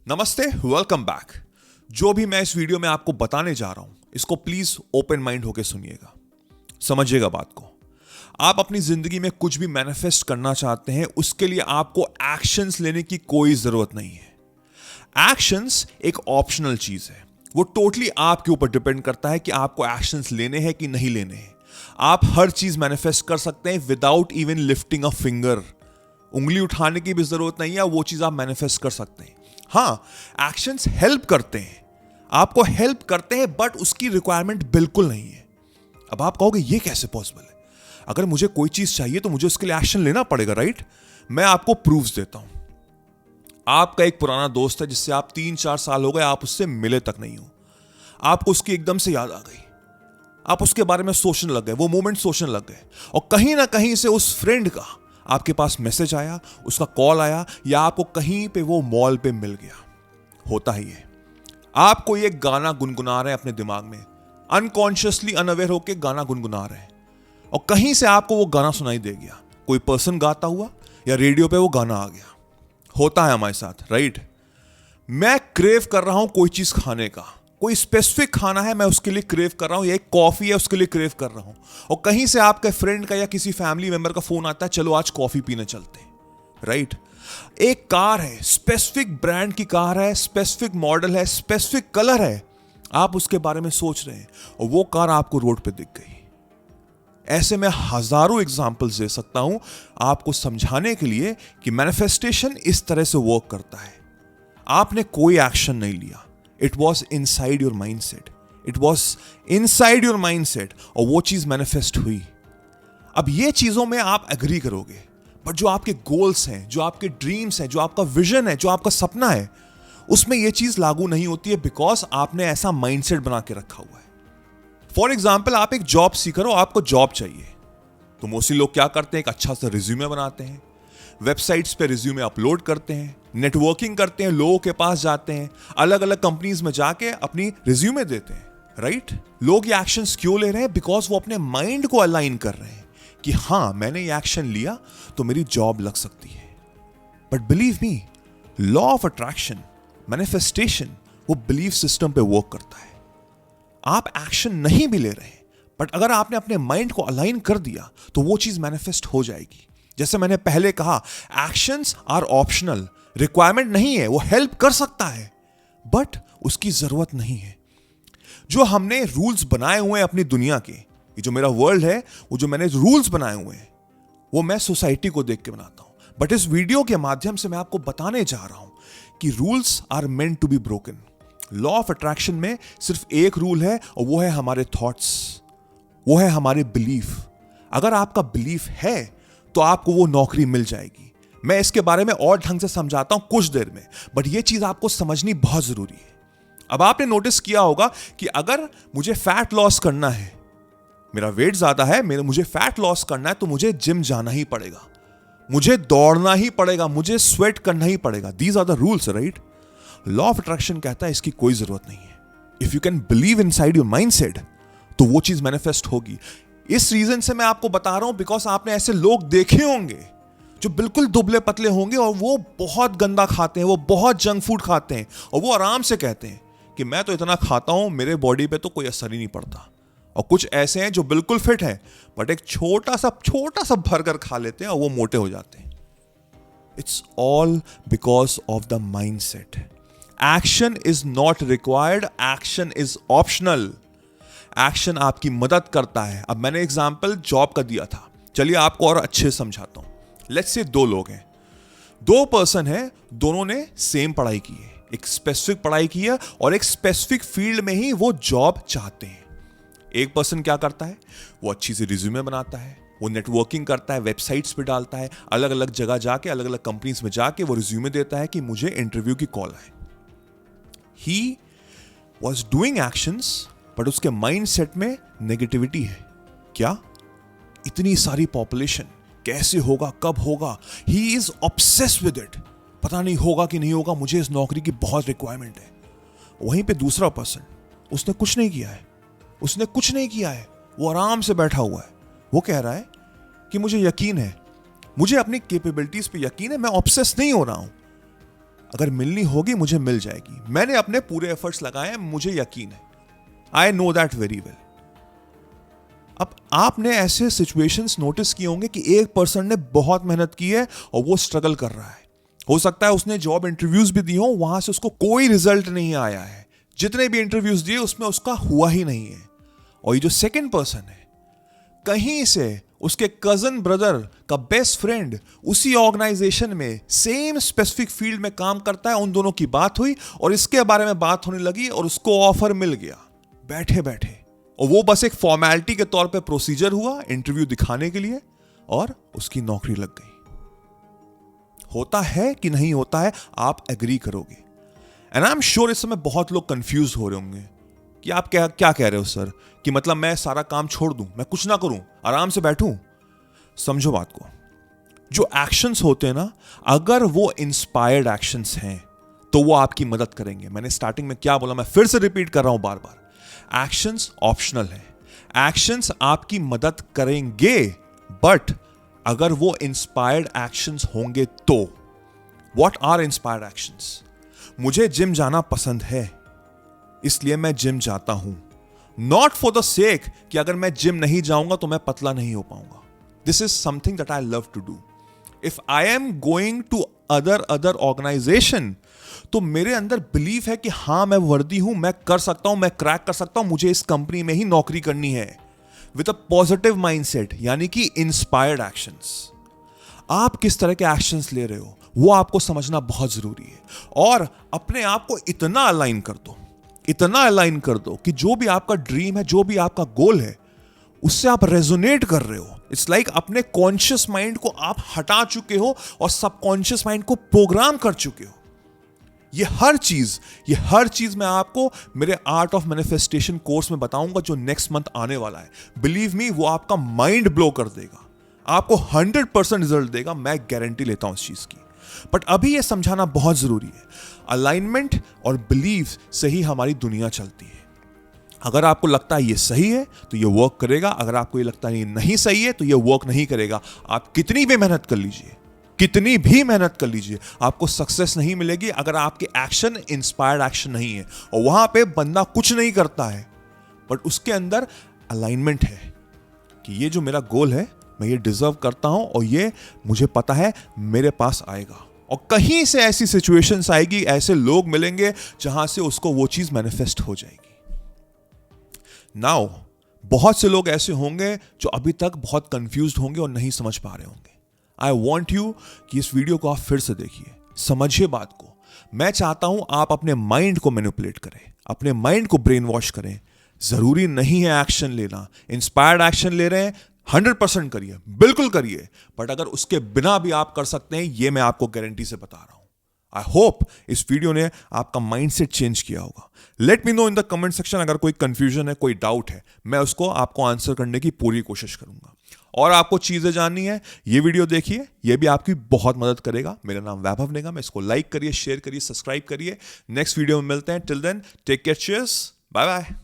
नमस्ते, welcome back. जो भी मैं इस वीडियो में आपको बताने जा रहा हूं, इसको प्लीज ओपन माइंड होकर सुनिएगा, समझिएगा बात को। आप अपनी जिंदगी में कुछ भी मैनिफेस्ट करना चाहते हैं, उसके लिए आपको एक्शंस लेने की कोई जरूरत नहीं है। एक्शंस एक ऑप्शनल चीज है, वो टोटली आपके ऊपर डिपेंड करता है कि आपको एक्शंस लेने हैं कि नहीं लेने हैं। आप हर चीज मैनिफेस्ट कर सकते हैं without even lifting a finger. उंगली उठाने की भी जरूरत नहीं है, वो चीज आप मैनिफेस्ट कर सकते हैं। हाँ, एक्शंस हेल्प करते हैं, आपको हेल्प करते हैं, बट उसकी रिक्वायरमेंट बिल्कुल नहीं है। अब आप कहोगे ये कैसे पॉसिबल है? अगर मुझे कोई चीज चाहिए तो मुझे उसके लिए एक्शन लेना पड़ेगा, राइट? मैं आपको प्रूफ्स देता हूं। आपका एक पुराना दोस्त है जिससे आप 3-4 साल हो गए, आप उससे मिले तक नहीं हो। आपको उसकी एकदम से याद आ गई, आप उसके बारे में सोचने लग गए, वो मोमेंट सोचने लग गए, और कहीं ना कहीं से उस फ्रेंड का आपके पास मैसेज आया, उसका कॉल आया, या आपको कहीं पे वो मॉल पे मिल गया। होता ही है। आप कोई एक गाना गुनगुना रहे हैं अपने दिमाग में, अनकॉन्शियसली अनअवेयर होकर गाना गुनगुना रहे हैं, और कहीं से आपको वो गाना सुनाई दे गया, कोई पर्सन गाता हुआ, या रेडियो पे वो गाना आ गया। होता है हमारे साथ, राइट? मैं क्रेव कर रहा हूं कोई चीज खाने का, कोई स्पेसिफिक खाना है, मैं उसके लिए क्रेव कर रहा हूं, या एक कॉफी है उसके लिए क्रेव कर रहा हूं, और कहीं से आपके फ्रेंड का या किसी फैमिली मेंबर का फोन आता है, चलो आज कॉफी पीने चलते हैं, राइट? एक कार है, स्पेसिफिक ब्रांड की कार है, स्पेसिफिक मॉडल है, स्पेसिफिक कलर है, आप उसके बारे में सोच रहे हैं, और वो कार आपको रोड पे दिख गई। ऐसे में हजारों एग्जाम्पल्स दे सकता हूं आपको समझाने के लिए कि मैनिफेस्टेशन इस तरह से वर्क करता है। आपने कोई एक्शन नहीं लिया, it was inside your mind set, it was inside your mind set, और वो चीज मैनिफेस्ट हुई। अब ये चीजों में आप एग्री करोगे, बट जो आपके गोल्स हैं, जो आपके ड्रीम्स हैं, जो आपका विजन है, जो आपका सपना है, उसमें ये चीज लागू नहीं होती है, बिकॉज आपने ऐसा माइंडसेट बना के रखा हुआ है। फॉर एग्जाम्पल, आप एक जॉब सीकर हो, आपको जॉब चाहिए, तो मोस्टली लोग क्या करते हैं, एक अच्छा सा रिज्यूमे बनाते हैं, वेबसाइट्स पे रिज्यूमे अपलोड करते हैं, नेटवर्किंग करते हैं, लोगों के पास जाते हैं, अलग अलग कंपनीज में जाके अपनी रिज्यूमे देते हैं, राइट? लोग ये एक्शंस क्यों ले रहे हैं? बिकॉज वो अपने माइंड को अलाइन कर रहे हैं कि हाँ, मैंने ये एक्शन लिया तो मेरी जॉब लग सकती है। But believe me, law of attraction, manifestation, वो बिलीफ सिस्टम पे वर्क करता है। आप एक्शन नहीं भी ले रहे हैं, बट अगर आपने अपने माइंड को अलाइन कर दिया तो वो चीज मैनिफेस्ट हो जाएगी। जैसे मैंने पहले कहा, एक्शंस आर ऑप्शनल, रिक्वायरमेंट नहीं है, वो हेल्प कर सकता है, बट उसकी जरूरत नहीं है। जो हमने रूल्स बनाए हुए हैं अपनी दुनिया के, ये जो मेरा वर्ल्ड है, वो जो मैंने रूल्स बनाए हुए हैं, वो मैं सोसाइटी को देख के बनाता हूं। बट इस वीडियो के माध्यम से मैं आपको बताने जा रहा हूं कि rules are meant to be broken. Law of attraction में सिर्फ एक रूल है, और वो है हमारे थॉट्स, वो है हमारे बिलीफ। अगर आपका बिलीफ है तो आपको वो नौकरी मिल जाएगी। मैं इसके बारे में और ढंग से समझाता हूं कुछ देर में, बट ये चीज आपको समझनी बहुत जरूरी है। अब आपने नोटिस किया होगा कि अगर मुझे फैट लॉस करना है, मेरा वेट ज्यादा है, मुझे फैट लॉस करना है, तो मुझे जिम जाना ही पड़ेगा, मुझे दौड़ना ही पड़ेगा, मुझे स्वेट करना ही पड़ेगा। These are the rules, right? Law of attraction कहता है इसकी कोई जरूरत नहीं है। If you can believe inside your mindset, तो वो चीज मैनिफेस्ट होगी। इस रीजन से मैं आपको बता रहा हूं, बिकॉज आपने ऐसे लोग देखे होंगे जो बिल्कुल दुबले पतले होंगे, और वो बहुत गंदा खाते हैं, वो बहुत जंक फूड खाते हैं, और वो आराम से कहते हैं कि मैं तो इतना खाता हूं, मेरे बॉडी पे तो कोई असर ही नहीं पड़ता। और कुछ ऐसे हैं जो बिल्कुल फिट हैं, बट एक छोटा सा बर्गर खा लेते हैं और वो मोटे हो जाते हैं। It's all because of the mindset. Action is not required, action is optional. Action आपकी मदद करता है। अब मैंने एग्जाम्पल जॉब का दिया था, चलिए आपको और अच्छे समझाता हूं। लेट्स से 2 लोग हैं, 2 पर्सन हैं, दोनों ने सेम पढ़ाई की है, एक स्पेसिफिक पढ़ाई की है, और एक स्पेसिफिक फील्ड में ही वो जॉब चाहते हैं। एक पर्सन क्या करता है, वो अच्छी सी रिज्यूमे बनाता है, वो नेटवर्किंग करता है, वेबसाइट्स पे डालता है, अलग अलग जगह जाके, अलग अलग कंपनीज में जाके वो रिज्यूमे देता है कि मुझे इंटरव्यू की कॉल आए। He was doing actions, but उसके माइंड सेट में नेगेटिविटी है। क्या? इतनी सारी पॉपुलेशन, कैसे होगा, कब होगा? He is obsessed with it, पता नहीं होगा कि नहीं होगा, मुझे इस नौकरी की बहुत रिक्वायरमेंट है। वहीं पे दूसरा पर्सन, उसने कुछ नहीं किया है, उसने कुछ नहीं किया है, वो आराम से बैठा हुआ है। वो कह रहा है कि मुझे यकीन है, मुझे अपनी कैपेबिलिटीज पे यकीन है, मैं ऑब्सेस नहीं हो रहा हूं। अगर मिलनी होगी मुझे मिल जाएगी, मैंने अपने पूरे एफर्ट्स लगाए हैं, मुझे यकीन है, I know that very well. अब आपने ऐसे सिचुएशंस नोटिस किए होंगे कि एक पर्सन ने बहुत मेहनत की है और वो स्ट्रगल कर रहा है। हो सकता है उसने जॉब इंटरव्यूज भी दी हो, वहां से उसको कोई रिजल्ट नहीं आया है, जितने भी इंटरव्यूज दिए उसमें उसका हुआ ही नहीं है। और ये जो सेकंड पर्सन है, कहीं से उसके कजन ब्रदर का बेस्ट फ्रेंड उसी ऑर्गेनाइजेशन में सेम स्पेसिफिक फील्ड में काम करता है, उन दोनों की बात हुई और इसके बारे में बात होने लगी और उसको ऑफर मिल गया बैठे बैठे, और वो बस एक फॉर्मेलिटी के तौर पे प्रोसीजर हुआ इंटरव्यू दिखाने के लिए और उसकी नौकरी लग गई। होता है कि नहीं होता है, आप एग्री करोगे। एंड आई एम श्योर इस समय बहुत लोग कंफ्यूज हो रहे होंगे कि आप क्या क्या कह रहे हो सर, कि मतलब मैं सारा काम छोड़ दूं, मैं कुछ ना करूं, आराम से बैठूं। समझो बात को, जो एक्शंस होते हैं ना, अगर वो इंस्पायर्ड एक्शंस हैं तो वो आपकी मदद करेंगे। मैंने स्टार्टिंग में क्या बोला, मैं फिर से रिपीट कर रहा हूं बार बार, एक्शंस ऑप्शनल है, एक्शंस आपकी मदद करेंगे, बट अगर वो इंस्पायर्ड एक्शंस होंगे तो। What are inspired actions? मुझे जिम जाना पसंद है इसलिए मैं जिम जाता हूं, नॉट फॉर द सेक कि अगर मैं जिम नहीं जाऊंगा तो मैं पतला नहीं हो पाऊंगा। This is something that I love to do. If I am going to other organisation, तो मेरे अंदर बिलीफ है कि हां मैं वर्दी हूं, मैं कर सकता हूं, मैं क्रैक कर सकता हूं, मुझे इस कंपनी में ही नौकरी करनी है, विद अ पॉजिटिव माइंडसेट, यानी कि इंस्पायर्ड एक्शंस। आप किस तरह के एक्शंस ले रहे हो वो आपको समझना बहुत जरूरी है, और अपने आप को इतना अलाइन कर दो, इतना अलाइन कर दो कि जो भी आपका ड्रीम है, जो भी आपका गोल है, उससे आप रेजोनेट कर रहे हो। इट्स लाइक अपने कॉन्शियस माइंड को आप हटा चुके हो और सबकॉन्शियस माइंड को प्रोग्राम कर चुके हो। ये हर चीज मैं आपको मेरे आर्ट ऑफ मैनिफेस्टेशन कोर्स में बताऊंगा जो नेक्स्ट मंथ आने वाला है। बिलीव मी, वो आपका माइंड ब्लो कर देगा, आपको 100% रिजल्ट देगा, मैं गारंटी लेता हूं इस चीज की। बट अभी ये समझाना बहुत जरूरी है, अलाइनमेंट और बिलीफ से ही हमारी दुनिया चलती है। अगर आपको लगता है ये सही है तो ये वर्क करेगा, अगर आपको ये लगता है ये नहीं सही है तो ये वर्क नहीं करेगा। आप कितनी भी मेहनत कर लीजिए, कितनी भी मेहनत कर लीजिए, आपको सक्सेस नहीं मिलेगी अगर आपके एक्शन इंस्पायर्ड एक्शन नहीं है। और वहां पे बंदा कुछ नहीं करता है, बट उसके अंदर अलाइनमेंट है कि ये जो मेरा गोल है मैं ये डिजर्व करता हूं और ये मुझे पता है मेरे पास आएगा। और कहीं से ऐसी सिचुएशंस आएगी, ऐसे लोग मिलेंगे जहां से उसको वो चीज मैनिफेस्ट हो जाएगी। नाउ बहुत से लोग ऐसे होंगे जो अभी तक बहुत कंफ्यूज्ड होंगे और नहीं समझ पा रहे होंगे। आई वॉन्ट यू कि इस वीडियो को आप फिर से देखिए, समझिए बात को। मैं चाहता हूं आप अपने माइंड को मैनिपुलेट करें, अपने माइंड को ब्रेन वॉश करें। जरूरी नहीं है एक्शन लेना, इंस्पायर्ड एक्शन ले रहे हैं 100% करिए, बिल्कुल करिए, बट अगर उसके बिना भी आप कर सकते हैं, ये मैं आपको गारंटी से बता रहा हूं। आई होप इस वीडियो ने आपका माइंडसेट चेंज किया होगा। Let me know in the comment section अगर कोई कंफ्यूजन है, कोई डाउट है, मैं उसको आपको आंसर करने की पूरी कोशिश करूंगा। और आपको चीजें जाननी है, ये वीडियो देखिए, ये भी आपकी बहुत मदद करेगा। मेरा नाम वैभव निगम, इसको लाइक करिए, शेयर करिए, सब्सक्राइब करिए। नेक्स्ट वीडियो में मिलते हैं, till then take care, cheers, bye bye.